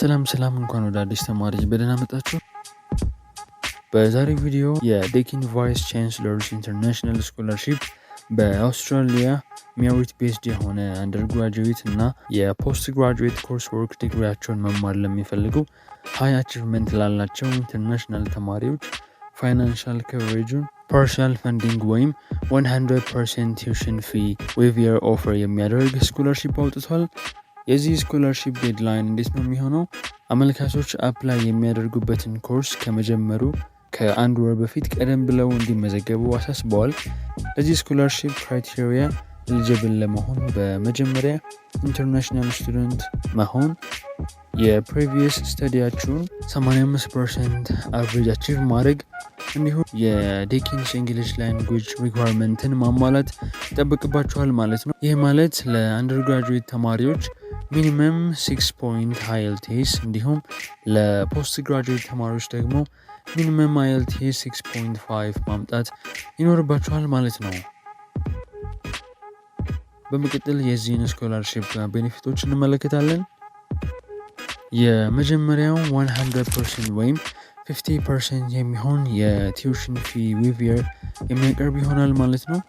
ሰላም እንኳን ወደ አዲስ ተማሪዎች በደህና መጣችሁ። በዛሬው ቪዲዮ የዴኪን ቫይስ ቻንስለርስ ኢንተርናሽናል ስኮላርሺፕ በአውስትራሊያ ሜሪት ቤዝድ የሆነ አንደርግራጁዌት እና የፖስት ግራጁዌት ኮርስ ወርክ ዲግሪያቸውን መማር ለሚፈልጉ ሃይ አቺቭመንት ላላቸው ኢንተርናሽናል ተማሪዎች ፋይናንሻል ከቨሬጁን ፓርሻል ፈንዲንግ ወይም 100% ቲዩሽን ፊ ዊዝ የር ኦፈር የሚያደርግ ስኮላርሺፕ አውጥቷል። የዚህ ስኮላርሺፕ ዴድላይን እንዴት ነው የሚሆነው? አመልካቾች አፕላይ የሚያደርጉበትን ኮርስ ከመጀመሩ ከአንድ ወር በፊት ቀደም ብለው እንዲመዘገቡ አሳስበዋል። ለዚህ ስኮላርሺፕ ክራይቴሪያ ኤሊጂብል ለመሆን በመጀመሪያ ኢንተርናሽናል ስቱደንት መሆን፣ የፕሪቪየስ ስተዲያችሁን 85% አቨሬጅ አቺቭ ማድረግ እንዲሁም የዴኪንስ እንግሊሽ ላንጉጅ ሪኳርመንትን ማሟላት ይጠበቅባችኋል ማለት ነው። ይህ ማለት ለአንደርግራጁዌት ተማሪዎች ሚኒመም 6 IELTS እንዲሁም ለፖስት ግራጁዌት ተማሪዎች ደግሞ ሚኒመም IELTS 6.5 ማምጣት ይኖርባችኋል ማለት ነው። በመቀጠል የዚህን ስኮላርሺፕ ቤኔፊቶች እንመለከታለን። የመጀመሪያው 100% ወይም 50% የሚሆን የቲዩሽን ፊ ዊዝ የር የሚያቀርብ ይሆናል ማለት ነው።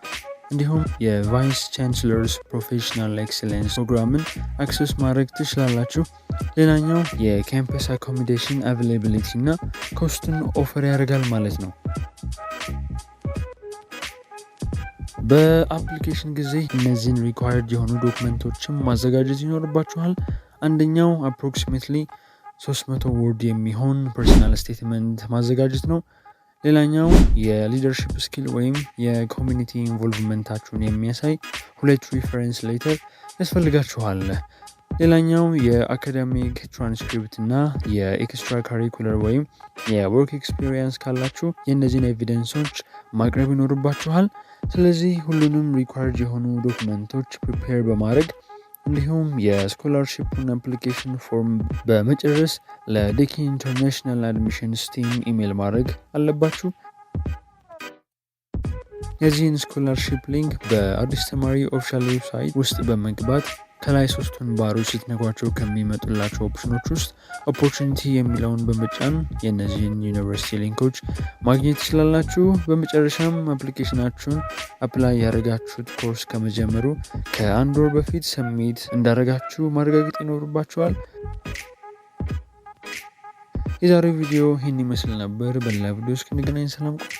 እንዲሁም የቫይስ ቻንስለርስ ፕሮፌሽናል ኤክሰለንስ ፕሮግራምን አክሰስ ማድረግ ትችላላችሁ። ሌላኛው የካምፐስ አኮሞዴሽን አቬይላቢሊቲ እና ኮስቱን ኦፈር ያደርጋል ማለት ነው። በአፕሊኬሽን ጊዜ እነዚህን ሪኳየርድ የሆኑ ዶክመንቶችን ማዘጋጀት ይኖርባችኋል። አንደኛው አፕሮክሲሜትሊ 300 ወርድ የሚሆን ፐርሰናል ስቴትመንት ማዘጋጀት ነው። ሌላኛው የሊደርሺፕ ስኪል ወይም የኮሚኒቲ ኢንቮልቭመንታችሁን የሚያሳይ 2 ሪፈረንስ ሌተር ያስፈልጋችኋል። ሌላኛው የአካዳሚክ ትራንስክሪፕት እና የኤክስትራ ካሪኩለር ወይም የወርክ ኤክስፒሪየንስ ካላችሁ የእነዚህን ኤቪደንሶች ማቅረብ ይኖርባችኋል። ስለዚህ ሁሉንም ሪኳርድ የሆኑ ዶክመንቶች ፕሪፔር በማድረግ እንዲሁም የስኮላርሺፑን አፕሊኬሽን ፎርም በመጨረስ ለዴኪን ኢንተርናሽናል አድሚሽንስ ቲም ኢሜል ማድረግ አለባችሁ። የዚህን ስኮላርሺፕ ሊንክ በአዲስ ተማሪ ኦፊሻል ዌብሳይት ውስጥ በመግባት ከላይ 3ቱን ባሮች ስትነኳቸው ከሚመጡላቸው ኦፕሽኖች ውስጥ ኦፖርቹኒቲ የሚለውን በመጫን የእነዚህን ዩኒቨርሲቲ ሊንኮች ማግኘት ትችላላችሁ። በመጨረሻም አፕሊኬሽናችሁን አፕላይ ያደረጋችሁት ኮርስ ከመጀመሩ ከአንድ ወር በፊት ሰሚት እንዳደረጋችሁ ማረጋገጥ ይኖርባችኋል። የዛሬው ቪዲዮ ይህን ይመስል ነበር። በሌላ ቪዲዮ እስክንገናኝ ሰላም ቆዩ።